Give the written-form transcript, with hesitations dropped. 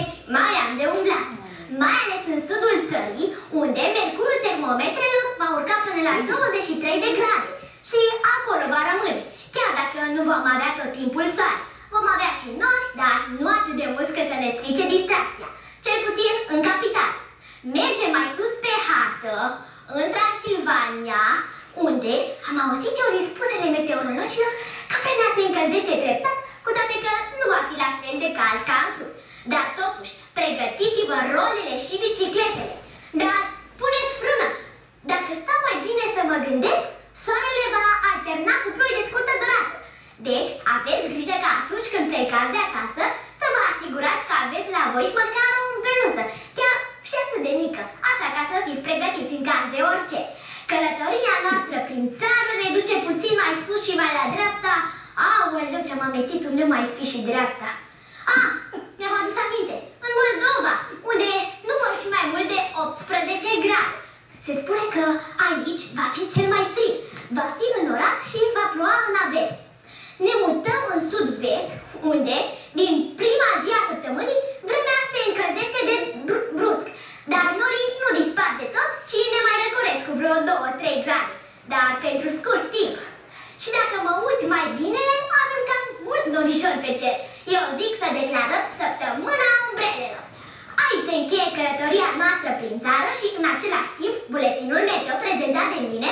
deci mai am de umblat. Mai ales în sudul țării, unde mercurul termometrelor va urca până la 23 de grade. Și acolo va rămâne, chiar dacă nu vom avea tot timpul soare. Vom avea și nori, dar nu atât de mulți că să ne strice distracția. Cel puțin în capitală. Mergem mai sus pe hartă, în Transilvania, unde am auzit teorii spusele meteorologilor că vremea se încălzește treptat, cu toate că nu va fi la fel de cald ca în sud. Dar totuși, pregătiți-vă rolele și bicicletele. Dar puneți frână! Dacă stau mai bine să mă gândesc, soarele va alterna cu ploi de scurtă durată. Deci, aveți grijă că atunci când plecați de acasă, să vă asigurați că aveți la voi măcar o umbreluță, chiar și atât de mică, așa ca să fiți pregătiți în caz de orice. Călătoria noastră prin țară ne duce puțin mai sus și mai la dreapta. Aoleu, ce-am amețit, nu mai fi și dreapta. Mi-am adus aminte, în Moldova, unde nu vor fi mai mult de 18 grade. Se spune că aici va fi cel mai frig, va fi înorat și va ploua în avers. Ne mutăm în sud-vest, unde, din prima zi a săptămânii, vremea se încălzește de brusc. Dar norii nu dispar de tot, ci ne mai răcoresc cu vreo 2-3 grade, dar pentru scurt timp. Și dacă mă uit mai bine, avem cam mulți norișori pe cer. Eu zic să declarăm săptămâna umbrelelor. Aici se încheie călătoria noastră prin țară și, în același timp, buletinul meteo prezentat de mine